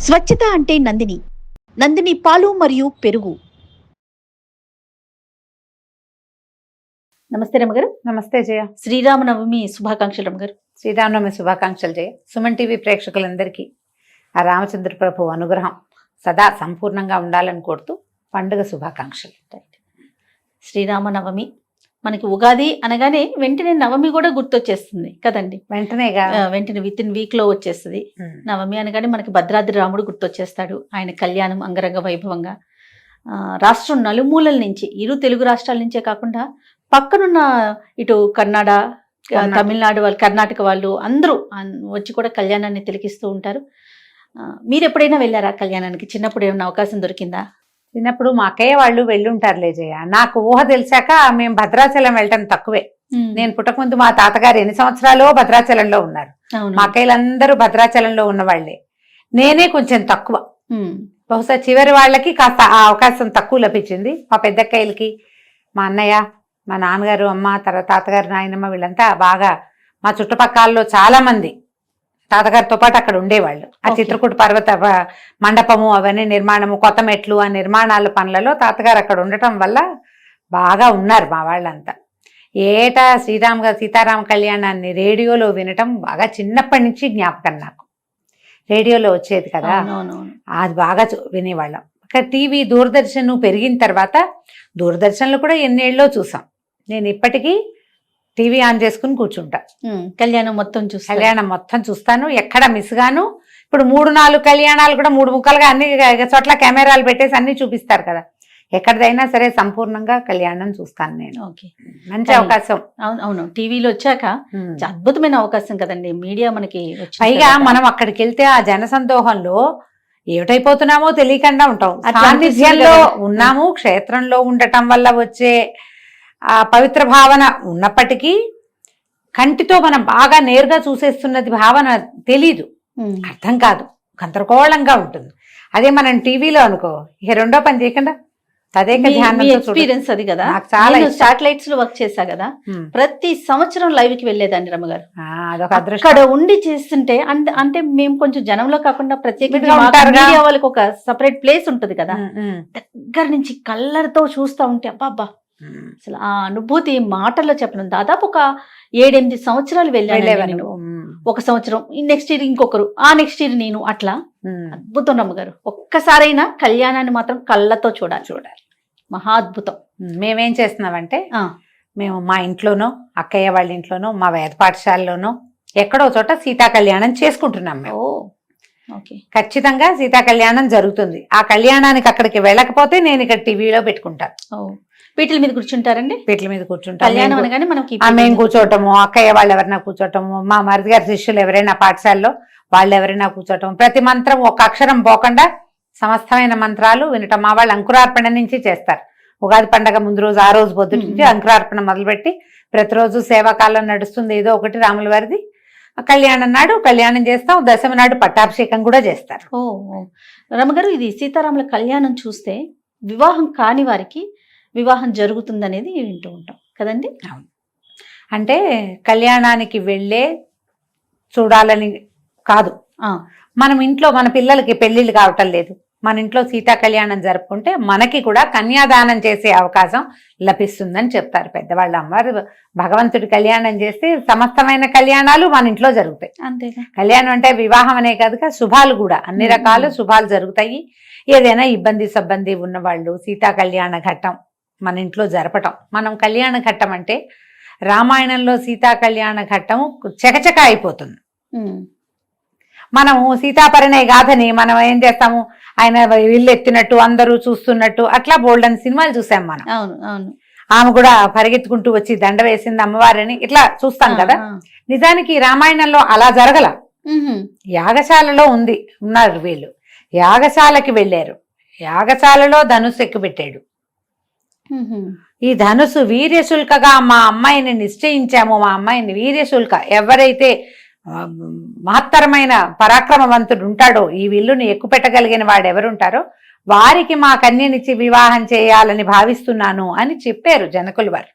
స్వచ్ఛత అంటే నందిని. నందిని పాలు మరియు పెరుగు. నమస్తే రమగారు. నమస్తే జయ. శ్రీరామనవమి శుభాకాంక్షలు రమగారు. శ్రీరామనవమి శుభాకాంక్షలు జయ. సుమన్ టీవీ ప్రేక్షకులందరికీ ఆ రామచంద్ర ప్రభు అనుగ్రహం సదా సంపూర్ణంగా ఉండాలని కోరుతూ పండుగ శుభాకాంక్షలు. శ్రీరామనవమి మనకి ఉగాది అనగానే వెంటనే నవమి కూడా గుర్తొచ్చేస్తుంది కదండి. వెంటనే విత్ ఇన్ వీక్ లో వచ్చేస్తుంది నవమి అనగానే మనకి భద్రాద్రి రాముడు గుర్తొచ్చేస్తాడు. ఆయన కళ్యాణం అంగరంగ వైభవంగా రాష్ట్రం నలుమూలల నుంచి, ఇరు తెలుగు రాష్ట్రాల నుంచే కాకుండా పక్కనున్న ఇటు కన్నడ, తమిళనాడు వాళ్ళు, కర్ణాటక వాళ్ళు అందరూ వచ్చి కూడా కళ్యాణాన్ని తిలకిస్తూ ఉంటారు. మీరు ఎప్పుడైనా వెళ్ళారా కళ్యాణానికి? చిన్నప్పుడు ఏమైనా అవకాశం దొరికిందా? చిన్నప్పుడు మా అక్కయ్య వాళ్ళు వెళ్ళుంటారులే జయ. నాకు ఊహ తెలిసాక మేము భద్రాచలం వెళ్ళటం తక్కువే. నేను పుట్టకముందు మా తాతగారు ఎన్ని సంవత్సరాలు భద్రాచలంలో ఉన్నారు. మా అక్కయ్యలందరూ భద్రాచలంలో ఉన్నవాళ్లే. నేనే కొంచెం తక్కువ. బహుశా చివరి వాళ్ళకి కాస్త ఆ అవకాశం తక్కువ లభించింది. మా పెద్దక్కయ్యలకి, మా అన్నయ్య, మా నాన్నగారు, అమ్మ, తర్వాత తాతగారు, నాయనమ్మ వీళ్ళంతా బాగా మా చుట్టుపక్కలలో చాలా మంది తాతగారితో పాటు అక్కడ ఉండేవాళ్ళు. ఆ చిత్రకూట పర్వత మండపము అవన్నీ నిర్మాణము, కొత్త మెట్లు, ఆ నిర్మాణాల పనులలో తాతగారు అక్కడ ఉండటం వల్ల బాగా ఉన్నారు మా వాళ్ళంతా. ఏటా సీతారామ కళ్యాణాన్ని రేడియోలో వినటం బాగా చిన్నప్పటి నుంచి జ్ఞాపకం నాకు. రేడియోలో వచ్చేది కదా, అది బాగా వినేవాళ్ళం. టీవీ దూరదర్శన్ పెరిగిన తర్వాత దూరదర్శన్లో కూడా ఎన్నేళ్ళలో చూసాం. నేను ఇప్పటికీ టీవీ ఆన్ చేసుకుని కూర్చుంటా. కళ్యాణం మొత్తం చూస్తాను, ఎక్కడ మిస్ గాను. ఇప్పుడు 3-4 కళ్యాణాలు కూడా 3 ముక్కలుగా అన్ని చోట్ల కెమెరాలు పెట్టేసి అన్ని చూపిస్తారు కదా. ఎక్కడిదైనా సరే సంపూర్ణంగా కళ్యాణం చూస్తాను నేను. మంచి అవకాశం. అవును, టీవీలో వచ్చాక అద్భుతమైన అవకాశం కదండి మీడియా మనకి. పైగా మనం అక్కడికి వెళ్తే ఆ జనసందోహంలో ఏమిటైపోతున్నామో తెలియకుండా ఉంటాం. సాన్నిధ్యంలో ఉన్నాము, క్షేత్రంలో ఉండటం వల్ల వచ్చే ఆ పవిత్ర భావన ఉన్నప్పటికీ కంటితో మనం బాగా నేరుగా చూసేస్తున్నది భావన తెలీదు, అర్థం కాదు, గందరగోళంగా ఉంటుంది. అదే మనం టీవీలో అనుకో, ఇక రెండో పని చేయకుండా ఎక్స్పీరియన్స్ అది కదా. చాలా శాటిలైట్స్ లో వర్క్ చేశా కదా, ప్రతి సంవత్సరం లైవ్ కి వెళ్ళేదాన్ని రమ్మగారు. అక్కడ ఉండి చేస్తుంటే అంటే మేము కొంచెం జనంలో కాకుండా ప్రత్యేకంగా వాళ్ళకి ఒక సపరేట్ ప్లేస్ ఉంటది కదా, దగ్గర నుంచి కళ్ళతో చూస్తా ఉంటే అబ్బా అసలు ఆ అనుభూతి మాటల్లో చెప్పడం. దాదాపు ఒక 7-8 సంవత్సరాలు వెళ్ళాను. ఒక సంవత్సరం, నెక్స్ట్ ఇయర్ ఇంకొకరు, ఆ నెక్స్ట్ ఇయర్ నేను, అట్లా అద్భుతం రమ్మగారు. ఒక్కసారైనా కళ్యాణాన్ని మాత్రం కళ్ళతో చూడాలి. మహా అద్భుతం. మేమేం చేస్తున్నామంటే, మేము మా ఇంట్లోనో, అక్కయ్య వాళ్ళ ఇంట్లోనో, మా వేద పాఠశాలలోనో ఎక్కడో చోట సీతా కళ్యాణం చేసుకుంటున్నాం మేము. ఖచ్చితంగా సీతా కళ్యాణం జరుగుతుంది. ఆ కళ్యాణానికి అక్కడికి వెళ్ళకపోతే నేను ఇక్కడ టీవీలో పెట్టుకుంటాను. పీటల మీద కూర్చుంటారండి? పీటల మీద కూర్చుంటారు. కళ్యాణం అనగానే మనకి మేము కూర్చోటము, అక్కయ్య వాళ్ళు ఎవరైనా కూర్చోటము, మా మరిది గారి శిష్యులు ఎవరైనా పాఠశాలలో వాళ్ళు ఎవరైనా కూర్చోటం, ప్రతి మంత్రం ఒక అక్షరం పోకుండా సమస్తమైన మంత్రాలు వినటం. మా వాళ్ళు అంకురార్పణ నుంచి చేస్తారు. ఉగాది పండగ ముందు రోజు, ఆ రోజు పొద్దు నుంచి అంకురార్పణ మొదలుపెట్టి ప్రతిరోజు సేవాకాలం నడుస్తుంది ఏదో ఒకటి రాముల వారిది. కళ్యాణం నాడు కళ్యాణం చేస్తాం, దశమి నాడు పట్టాభిషేకం కూడా చేస్తారు. రమగారు, ఇది సీతారాముల కళ్యాణం చూస్తే వివాహం కాని వారికి వివాహం జరుగుతుందనేది వింటూ ఉంటాం కదండి. అవును, అంటే కళ్యాణానికి వెళ్ళే చూడాలని కాదు, మనం ఇంట్లో మన పిల్లలకి పెళ్లిళ్ళు కావటం లేదు, మన ఇంట్లో సీతా కళ్యాణం జరుపుకుంటే మనకి కూడా కన్యాదానం చేసే అవకాశం లభిస్తుందని చెప్తారు పెద్దవాళ్ళు. అమ్మవారు భగవంతుడి కళ్యాణం చేస్తే సమస్తమైన కళ్యాణాలు మన ఇంట్లో జరుగుతాయి. అంతేగా, కళ్యాణం అంటే వివాహం అనే కాదుగా, శుభాలు కూడా అన్ని రకాల శుభాలు జరుగుతాయి. ఏదైనా ఇబ్బంది సబ్బంది ఉన్నవాళ్ళు సీతా కళ్యాణ ఘట్టం మన ఇంట్లో జరపటం. మనం కళ్యాణ ఘట్టం అంటే రామాయణంలో సీతా కళ్యాణ ఘట్టం చకచక అయిపోతుంది. మనము సీతాపరిణయ గాథని మనం ఏం చేస్తాము, ఆయన ఇల్లు ఎత్తినట్టు అందరూ చూస్తున్నట్టు అట్లా బోల్డన్ సినిమాలు చూసాం మనం. ఆమె కూడా పరిగెత్తుకుంటూ వచ్చి దండ వేసింది అమ్మవారిని ఇట్లా చూస్తాం కదా. నిజానికి రామాయణంలో అలా జరగల. యాగశాలలో ఉన్నారు వీళ్ళు, యాగశాలకి వెళ్ళారు, యాగశాలలో ధనుసు ఎక్కుపెట్టాడు. ఈ ధనుసు వీర్యశుల్కగా మా అమ్మాయిని నిశ్చయించాము, మా అమ్మాయిని వీర్యశుల్క, ఎవరైతే మహత్తరమైన పరాక్రమవంతుడు ఉంటాడో, ఈ విల్లుని ఎక్కుపెట్టగలిగిన వాడు ఎవరుంటారో వారికి మా కన్యనిచ్చి వివాహం చేయాలని భావిస్తున్నాను అని చెప్పారు జనకులు వారు.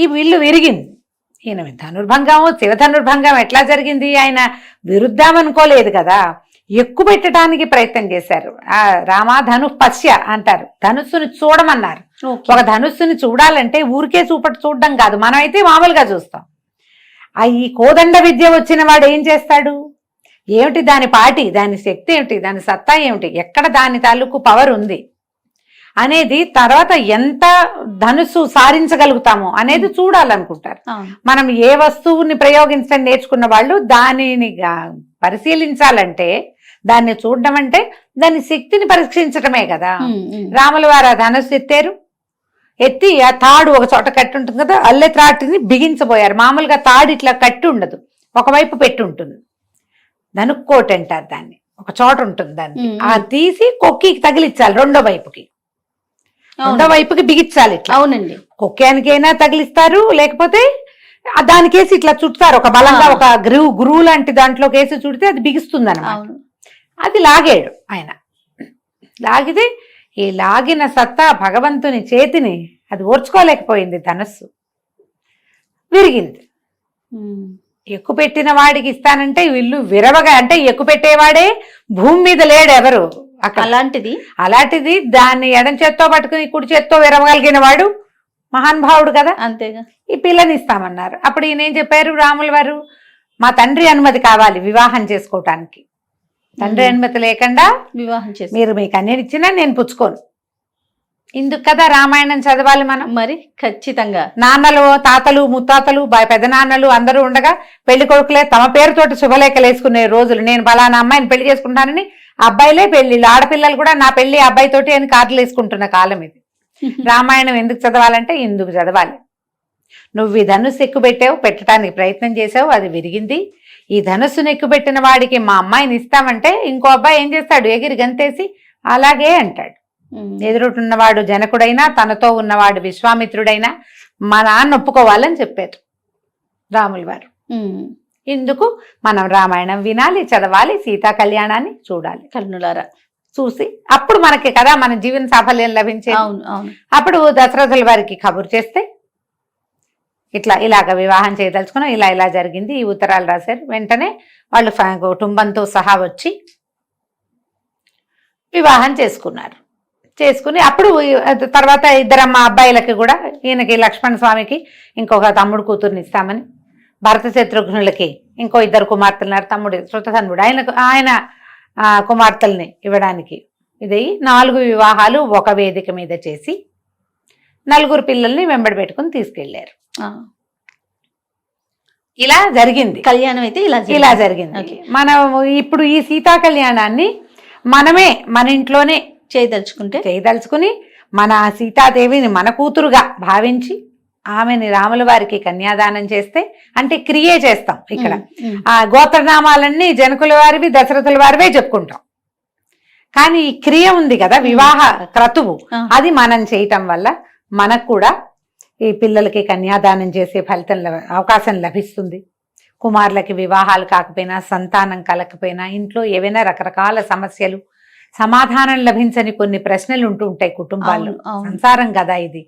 ఈ విల్లు విరిగింది. ఈయన ధనుర్భంగము, శివ ధనుర్భంగం ఎట్లా జరిగింది? ఆయన విరుద్ధామనుకోలేదు కదా. ఎక్కువ పెట్టడానికి ప్రయత్నం చేశారు. ఆ రామ ధను పశ్య అంటారు, ధనుస్సుని చూడమన్నారు. ఒక ధనుస్సుని చూడాలంటే ఊరికే చూడడం కాదు, మనం అయితే మామూలుగా చూస్తాం. ఈ కోదండ విద్య వచ్చిన వాడు ఏం చేస్తాడు, ఏమిటి దాని పాటి, దాని శక్తి ఏమిటి, దాని సత్తా ఏమిటి, ఎక్కడ దాని తాలూకు పవర్ ఉంది అనేది, తర్వాత ఎంత ధనుస్సు సారించగలుగుతామో అనేది చూడాలనుకుంటారు. మనం ఏ వస్తువుని ప్రయోగించడం నేర్చుకున్న వాళ్ళు దానిని పరిశీలించాలంటే, దాన్ని చూడడం అంటే దాని శక్తిని పరీక్షించటమే కదా. రాముల వారు ఆ ధనుస్సు ఎత్తి ఆ తాడు ఒక చోట కట్టి ఉంటుంది కదా, అల్లె త్రాటిని బిగించబోయారు. మామూలుగా తాడు ఇట్లా కట్టి ఉండదు, ఒకవైపు పెట్టి ఉంటుంది. ధనుక్కోటి అంటారు దాన్ని, ఒక చోట ఉంటుంది దాన్ని. ఆ తీసి కొక్కికి తగిలించాలి, రెండో వైపుకి బిగించాలి ఇట్లా. అవునండి, కొక్కానికైనా తగిలిస్తారు, లేకపోతే దానికేసి ఇట్లా చుడతారు, ఒక బలంగా ఒక గురువు లాంటి దాంట్లో కేసి చుడితే అది బిగిస్తుంది అన్నమాట. అది లాగాడు ఆయన. లాగితే ఈ లాగిన సత్తా భగవంతుని చేతిని అది ఓర్చుకోలేకపోయింది, ధనస్సు విరిగింది. ఎక్కువ పెట్టిన వాడికి ఇస్తానంటే వీళ్ళు విరవగా, అంటే ఎక్కువ పెట్టేవాడే భూమి మీద లేడు ఎవరు. అలాంటిది దాన్ని ఎడం చేత్తో పట్టుకుని కుడి చేత్తో విరవగలిగిన వాడు మహానుభావుడు కదా. అంతేగా. ఈ పిల్లని ఇస్తామన్నారు. అప్పుడు ఈయన ఏం చెప్పారు రాముల వారు, మా తండ్రి అనుమతి కావాలి వివాహం చేసుకోవటానికి. తండ్రి అనుమతి లేకుండా వివాహం చేసి మీరు మీ కన్యని ఇచ్చినా నేను పుచ్చుకోను. ఇందుకు కదా రామాయణం చదవాలి మనం. మరి ఖచ్చితంగా నాన్నలు, తాతలు, ముత్తాతలు, పెదనాన్నలు అందరూ ఉండగా పెళ్లి కొడుకులే తమ పేరుతోటి శుభలేఖలు వేసుకునే రోజులు. నేను పలానా అమ్మాయిని పెళ్లి చేసుకుంటానని అబ్బాయిలే పెళ్లిళ్ళు, ఆడపిల్లలు కూడా నా పెళ్లి అబ్బాయితోటి అని కార్డులు వేసుకుంటున్న కాలం ఇది. రామాయణం ఎందుకు చదవాలంటే ఇందుకు చదవాలి. నువ్వు ఈ ధనుస్సు ఎక్కుపెట్టావు, పెట్టడానికి ప్రయత్నం చేసావు, అది విరిగింది. ఈ ధనుస్సును ఎక్కుపెట్టిన వాడికి మా అమ్మాయిని ఇస్తామంటే ఇంకో అబ్బాయి ఏం చేస్తాడు, ఎగిరి గంతేసి అలాగే అంటాడు. ఎదురున్నవాడు జనకుడైనా, తనతో ఉన్నవాడు విశ్వామిత్రుడైనా మా నాన్న ఒప్పుకోవాలని చెప్పారు రాముల వారు. ఇందుకు మనం రామాయణం వినాలి, చదవాలి, సీతా కళ్యాణాన్ని చూడాలి కన్నులారా. చూసి అప్పుడు మనకి కదా మన జీవన సాఫల్యం లభించేది. అప్పుడు దశరథుల వారికి కబురు చేస్తే ఇలాగ వివాహం చేయదలుచుకున్నాం, ఇలా జరిగింది, ఈ ఉత్తరాలు రాశారు. వెంటనే వాళ్ళు కుటుంబంతో సహా వచ్చి వివాహం చేసుకుని అప్పుడు తర్వాత ఇద్దరమ్మ అబ్బాయిలకి కూడా, ఈయనకి లక్ష్మణ స్వామికి ఇంకొక తమ్ముడు కూతుర్ని ఇస్తామని, భరత శత్రుఘ్నులకి ఇంకో ఇద్దరు కుమార్తెలున్నారు, తమ్ముడు శృతధన్వుడు ఆయన కుమార్తెల్ని ఇవ్వడానికి ఇది 4 వివాహాలు ఒక వేదిక మీద చేసి 4 పిల్లల్ని వెంబడి పెట్టుకుని తీసుకెళ్లారు. ఇలా జరిగింది కళ్యాణం. అయితే ఇలా జరిగింది. మనం ఇప్పుడు ఈ సీతా కళ్యాణాన్ని మనమే మన ఇంట్లోనే చేయదలుచుకుని మన సీతాదేవిని మన కూతురుగా భావించి ఆమెని రాముల వారికి కన్యాదానం చేస్తే, అంటే క్రియే చేస్తాం ఇక్కడ. ఆ గోత్రనామాలన్నీ జనకుల వారివి, దశరథుల వారివే చెప్పుకుంటాం. కానీ ఈ క్రియ ఉంది కదా, వివాహ క్రతువు, అది మనం చేయటం వల్ల మనకు కూడా ఈ పిల్లలకి కన్యాదానం చేసే అవకాశం లభిస్తుంది. కుమారులకి వివాహాలు కాకపోయినా, సంతానం కలకపోయినా, ఇంట్లో ఏవైనా రకరకాల సమస్యలు, సమాధానం లభించని కొన్ని ప్రశ్నలు ఉంటూ ఉంటాయి కుటుంబాల్లో. సంసారం కదా ఇది,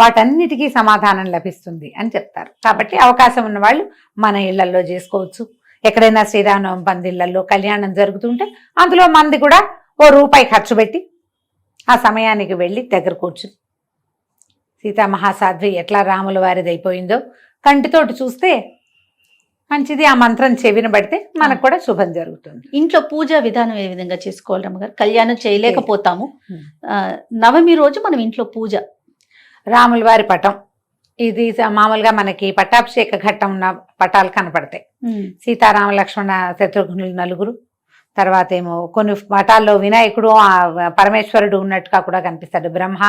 వాటన్నిటికీ సమాధానం లభిస్తుంది అని చెప్తారు. కాబట్టి అవకాశం ఉన్న వాళ్ళు మన ఇళ్లలో చేసుకోవచ్చు. ఎక్కడైనా శ్రీరామనవమి పందిళ్లలో కళ్యాణం జరుగుతుంటే అందులో మంది కూడా ₹1 ఖర్చు పెట్టి ఆ సమయానికి వెళ్ళి దగ్గర కూర్చుని సీతామహాసాధ్వి ఎట్లా రాముల వారిది అయిపోయిందో కంటితోటి చూస్తే మంచిది. ఆ మంత్రం చెవిన పడితే మనకు కూడా శుభం జరుగుతుంది. ఇంట్లో పూజా విధానం ఏ విధంగా చేసుకోవాలి రమ్మగారు? కళ్యాణం చేయలేకపోతాము, నవమి రోజు మనం ఇంట్లో పూజ, రాముల వారి పటం, ఇది మామూలుగా మనకి పట్టాభిషేక ఘట్టం ఉన్న పటాలు కనపడతాయి. సీతారామ లక్ష్మణ శత్రుఘ్నులు 4, తర్వాత ఏమో కొన్ని పటాల్లో వినాయకుడు పరమేశ్వరుడు ఉన్నట్టుగా కూడా కనిపిస్తాడు. బ్రహ్మ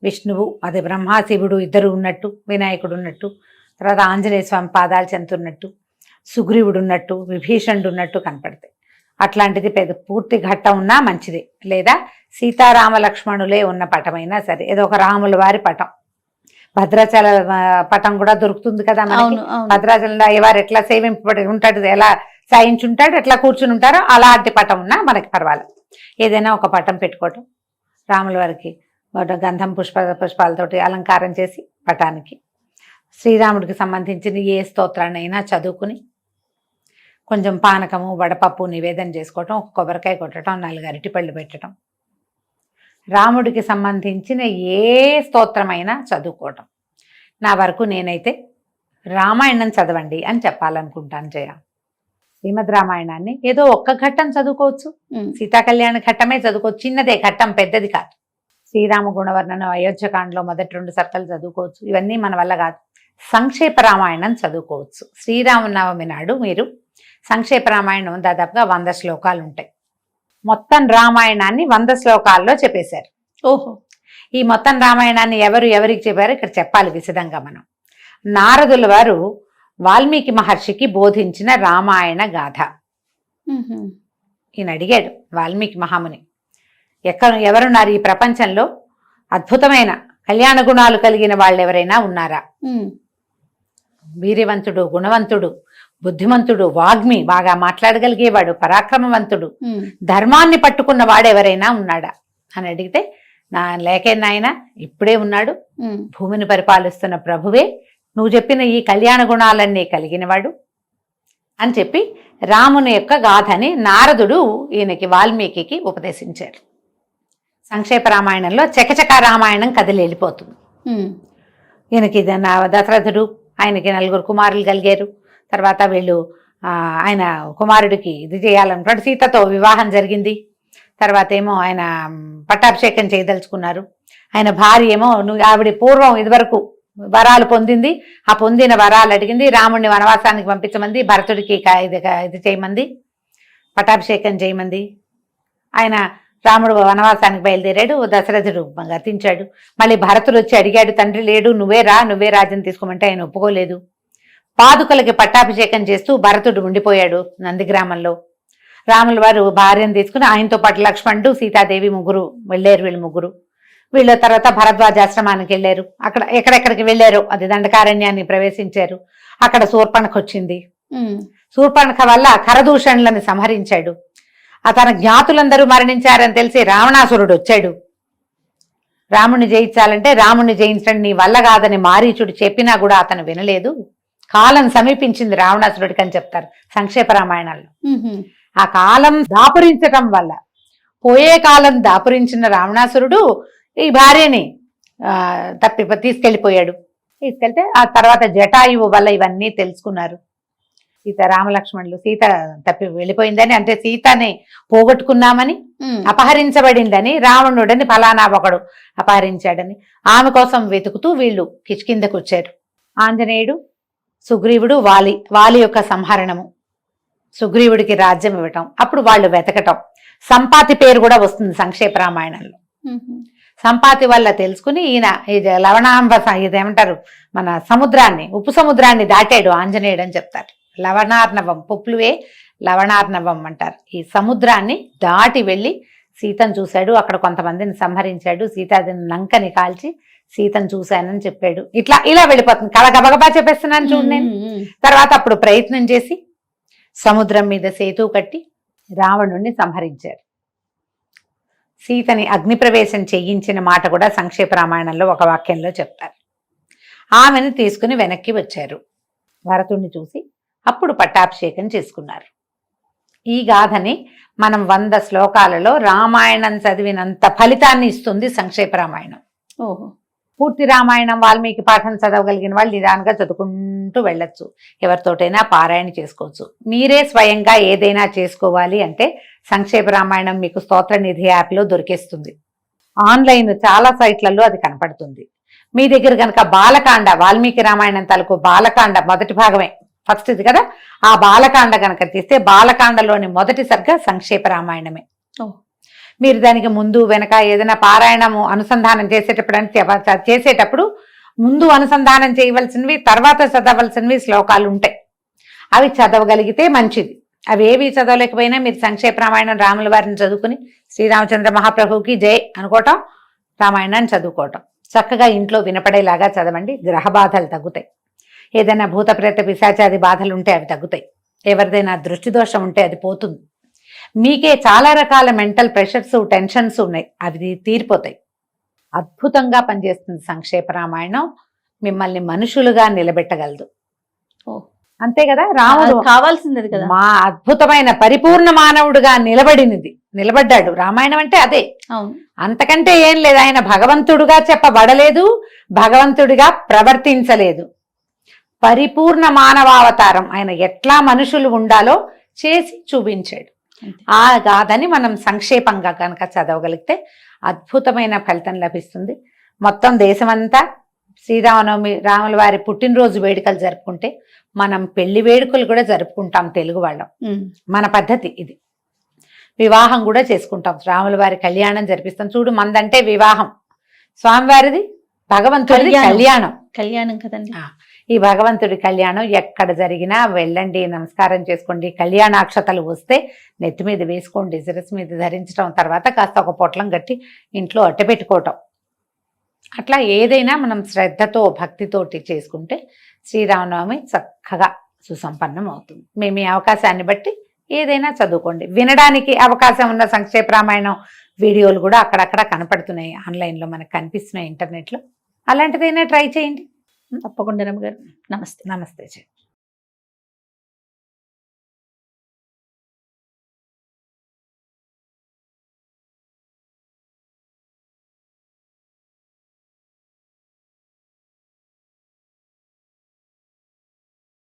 విష్ణువు, అదే బ్రహ్మ శివుడు ఇద్దరు ఉన్నట్టు, వినాయకుడు ఉన్నట్టు, తర్వాత ఆంజనేయ స్వామి పాదాలు చెందుతున్నట్టు, సుగ్రీవుడు ఉన్నట్టు, విభీషణుడు ఉన్నట్టు కనపడతాయి. అట్లాంటిది పూర్తి ఘట్టం ఉన్నా మంచిది. లేదా సీతారామ లక్ష్మణులే ఉన్న పటమైనా సరే, ఏదో ఒక రాముల వారి పటం, భద్రాచల పటం కూడా దొరుకుతుంది కదా మనకి. భద్రాచలంలో అయ్యవారు ఎట్లా సేవింపబడి ఉంటాడు, ఎలా సాయించుంటాడు, ఎట్లా కూర్చుని ఉంటారో అలాంటి పటం ఉన్నా మనకి పర్వాలేదు. ఏదైనా ఒక పటం పెట్టుకోవటం, రాముల వారికి గంధం పుష్పాలతోటి అలంకారం చేసి పటానికి శ్రీరాముడికి సంబంధించిన ఏ స్తోత్రాన్నైనా చదువుకుని కొంచెం పానకము వడపప్పు నివేదన చేసుకోవటం, ఒక కొబ్బరికాయ కొట్టడం, 4 అరటిపళ్ళు పెట్టడం, రాముడికి సంబంధించిన ఏ స్తోత్రమైనా చదువుకోవటం. నా వరకు నేనైతే రామాయణం చదవండి అని చెప్పాలనుకుంటాను జయ. శ్రీమద్ రామాయణాన్ని ఏదో ఒక్క ఘట్టం చదువుకోవచ్చు, సీతాకళ్యాణ ఘట్టమే చదువుకోవచ్చు, చిన్నదే ఘట్టం, పెద్దది కాదు. శ్రీరామ గుణవర్ణన అయోధ్యకాండలో మొదటి 2 సర్కలు చదువుకోవచ్చు. ఇవన్నీ మన వల్ల కాదు. సంక్షేప రామాయణం చదువుకోవచ్చు. శ్రీరామనవమి నాడు మీరు సంక్షేప రామాయణం దాదాపుగా 100 శ్లోకాలు ఉంటాయి. మొత్తం రామాయణాన్ని 100 శ్లోకాల్లో చెప్పేశారు. ఓహో. ఈ మొత్తం రామాయణాన్ని ఎవరికి చెప్పారో ఇక్కడ చెప్పాలి విశదంగా మనం. నారదుల వారు వాల్మీకి మహర్షికి బోధించిన రామాయణ గాథ. ఈయన అడిగాడు వాల్మీకి మహాముని, ఎవరున్నారు ఈ ప్రపంచంలో అద్భుతమైన కళ్యాణ గుణాలు కలిగిన వాళ్ళు ఎవరైనా ఉన్నారా? వీర్యవంతుడు, గుణవంతుడు, బుద్ధిమంతుడు, వాగ్మి, బాగా మాట్లాడగలిగేవాడు, పరాక్రమవంతుడు, ధర్మాన్ని పట్టుకున్న వాడు ఎవరైనా ఉన్నాడా అని అడిగితే, నా లేకే నాయన ఇప్పుడే ఉన్నాడు, భూమిని పరిపాలిస్తున్న ప్రభువే, నువ్వు చెప్పిన ఈ కళ్యాణ గుణాలన్నీ కలిగినవాడు అని చెప్పి రాముని యొక్క గాథని నారదుడు ఈయనకి వాల్మీకి ఉపదేశించారు. సంక్షేప రామాయణంలో చకచక రామాయణం కదిలి వెళ్ళిపోతుంది. ఈయనకి దశరథుడు, ఆయనకి 4 కుమారులు కలిగారు. తర్వాత వీళ్ళు ఆయన కుమారుడికి ఇది చేయాలనుకున్నాడు, సీతతో వివాహం జరిగింది. తర్వాత ఏమో ఆయన పట్టాభిషేకం చేయదలుచుకున్నారు. ఆయన భార్య ఏమో ఆవిడ పూర్వం ఇదివరకు వరాలు పొందింది, ఆ పొందిన వరాలు అడిగింది, రాముడిని వనవాసానికి పంపించమంది, భరతుడికి ఇది చేయమంది, పట్టాభిషేకం చేయమంది. ఆయన రాముడు వనవాసానికి బయలుదేరాడు, దశరథుడు గతించాడు. మళ్ళీ భరతుడు వచ్చి అడిగాడు, తండ్రి లేడు, నువ్వే రాజ్యం తీసుకోమంటే ఆయన ఒప్పుకోలేదు. పాదుకలకి పట్టాభిషేకం చేస్తూ భరతుడు ఉండిపోయాడు నందిగ్రామంలో. రాముల వారు భార్యను తీసుకుని ఆయనతో పాటు లక్ష్మణుడు, సీతాదేవి వెళ్ళారు. వీళ్ళ తర్వాత భరద్వాజాశ్రమానికి వెళ్ళారు. అక్కడ ఎక్కడెక్కడికి వెళ్ళారు, అది దండకారణ్యాన్ని ప్రవేశించారు. అక్కడ శూర్పణఖ వచ్చింది. శూర్పణఖ వల్ల ఖరదూషణులను సంహరించాడు. తన జ్ఞాతులందరూ మరణించారని తెలిసి రావణాసురుడు వచ్చాడు. రాముణ్ణి జయించాలంటే రాముణ్ణి జయించడం నీ వల్ల కాదని మారీచుడు చెప్పినా కూడా అతను వినలేదు. కాలం సమీపించింది రావణాసురుడికి అని చెప్తారు సంక్షేప రామాయణాల్లో. ఆ కాలం దాపురించటం వల్ల, పోయే కాలం దాపురించిన రావణాసురుడు ఈ భార్యని తీసుకెళ్తే ఆ తర్వాత జటాయువు వల్ల ఇవన్నీ తెలుసుకున్నారు. సీత రామలక్ష్మణులు సీత తప్పి వెళ్ళిపోయిందని, అంటే సీతని పోగొట్టుకున్నామని, అపహరించబడిందని, రావణుడని ఫలానా ఒకడు అపహరించాడని ఆమె కోసం వెతుకుతూ వీళ్ళు కిష్కిందకు వచ్చారు. ఆంజనేయుడు, సుగ్రీవుడు, వాలి యొక్క సంహరణము, సుగ్రీవుడికి రాజ్యం ఇవ్వటం, అప్పుడు వాళ్ళు వెతకటం. సంపాతి పేరు కూడా వస్తుంది సంక్షేప రామాయణంలో. సంపాతి వల్ల తెలుసుకుని ఈయన ఇది ఇదేమంటారు, మన సముద్రాన్ని, ఉప్పు సముద్రాన్ని దాటాడు ఆంజనేయుడు అని చెప్తారు. లవణార్ణవం, పుప్లువే లవణార్ణవం అంటారు. ఈ సముద్రాన్ని దాటి వెళ్ళి సీతను చూశాడు. అక్కడ కొంతమందిని సంహరించాడు. సీతాదేవి లంకని కాల్చి సీతను చూశానని చెప్పాడు. ఇలా వెళ్ళిపోతుంది కథ. గబగబా చెప్పేస్తున్నాను చూడు నేను. తర్వాత అప్పుడు ప్రయత్నం చేసి సముద్రం మీద సేతు కట్టి రావణుణ్ణి సంహరించారు. సీతని అగ్నిప్రవేశం చేయించిన మాట కూడా సంక్షేప రామాయణంలో ఒక వాక్యంలో చెప్తారు. ఆమెను తీసుకుని వెనక్కి వచ్చారు. భరతుణ్ణి చూసి అప్పుడు పట్టాభిషేకం చేసుకున్నారు. ఈ గాథని మనం 100 శ్లోకాలలో రామాయణం చదివినంత ఫలితాన్ని ఇస్తుంది సంక్షేప రామాయణం. ఓహో. పూర్తి రామాయణం వాల్మీకి పాఠం చదవగలిగిన వాళ్ళు నిదానంగా చదువుకుంటూ వెళ్ళొచ్చు. ఎవరితోటైనా పారాయణ చేసుకోవచ్చు. మీరే స్వయంగా ఏదైనా చేసుకోవాలి అంటే సంక్షేప రామాయణం మీకు స్తోత్ర నిధి యాప్లో దొరికేస్తుంది. ఆన్లైన్ చాలా సైట్లలో అది కనపడుతుంది. మీ దగ్గర కనుక బాలకాండ, వాల్మీకి రామాయణం తాలూకు బాలకాండ మొదటి భాగమే, ఫస్ట్ ఇది కదా, ఆ బాలకాండ కనుక తీస్తే బాలకాండలోని మొదటి సర్గ సంక్షేప రామాయణమే. మీరు దానికి ముందు వెనక ఏదైనా పారాయణము అనుసంధానం చేసేటప్పుడు ముందు అనుసంధానం చేయవలసినవి, తర్వాత చదవలసినవి శ్లోకాలు ఉంటాయి. అవి చదవగలిగితే మంచిది. అవి ఏవి చదవలేకపోయినా మీరు సంక్షేప రామాయణం రాముల వారిని చదువుకుని శ్రీరామచంద్ర మహాప్రభువుకి జై అనుకోవటం, రామాయణాన్ని చదువుకోవటం. చక్కగా ఇంట్లో వినపడేలాగా చదవండి. గ్రహ బాధలు తగ్గుతాయి. ఏదైనా భూత ప్రేత పిశాచాది బాధలు ఉంటే అవి తగ్గుతాయి. ఎవరిదైనా దృష్టి దోషం ఉంటే అది పోతుంది. మీకే చాలా రకాల మెంటల్ ప్రెషర్స్, టెన్షన్స్ ఉన్నాయి, అవి తీరిపోతాయి. అద్భుతంగా పనిచేస్తుంది సంక్షేప రామాయణం. మిమ్మల్ని మనుషులుగా నిలబెట్టగలదు. అంతే కదా, రాముడు కావాల్సింది కదా, మా అద్భుతమైన పరిపూర్ణ మానవుడుగా నిలబడ్డాడు. రామాయణం అంటే అదే. అంతకంటే ఏం లేదు. ఆయన భగవంతుడుగా చెప్పబడలేదు, భగవంతుడిగా ప్రవర్తించలేదు. పరిపూర్ణ మానవావతారం. ఆయన ఎట్లా మనుషులు ఉండాలో చేసి చూపించాడు. ఆ గాథని మనం సంక్షేపంగా కనుక చదవగలిగితే అద్భుతమైన ఫలితం లభిస్తుంది. మొత్తం దేశమంతా శ్రీరామనవమి, రాముల వారి పుట్టినరోజు వేడుకలు జరుపుకుంటే మనం పెళ్లి వేడుకలు కూడా జరుపుకుంటాం తెలుగు వాళ్ళం. మన పద్ధతి ఇది. వివాహం కూడా చేసుకుంటాం, రాముల వారి కళ్యాణం జరిపిస్తాం. చూడు, మందంటే వివాహం, స్వామివారిది భగవంతుడి కళ్యాణం కదండి. ఈ భగవంతుడి కళ్యాణం ఎక్కడ జరిగినా వెళ్ళండి, నమస్కారం చేసుకోండి. కళ్యాణాక్షతలు వస్తే నెత్తి మీద వేసుకోండి, శిరస్సు మీద ధరించడం, తర్వాత కాస్త ఒక పొట్లం కట్టి ఇంట్లో అట్టపెట్టుకోవటం. అట్లా ఏదైనా మనం శ్రద్ధతో భక్తితోటి చేసుకుంటే శ్రీరామనవమి చక్కగా సుసంపన్నం అవుతుంది. మేము ఈ అవకాశాన్ని బట్టి ఏదైనా చదువుకోండి. వినడానికి అవకాశం ఉన్న సంక్షేప రామాయణం వీడియోలు కూడా అక్కడక్కడ కనపడుతున్నాయి, ఆన్లైన్లో మనకు కనిపిస్తున్నాయి ఇంటర్నెట్లో. అలాంటిదైనా ట్రై చేయండి. తప్పకుండా రమ్మ గారు. నమస్తే. నమస్తే.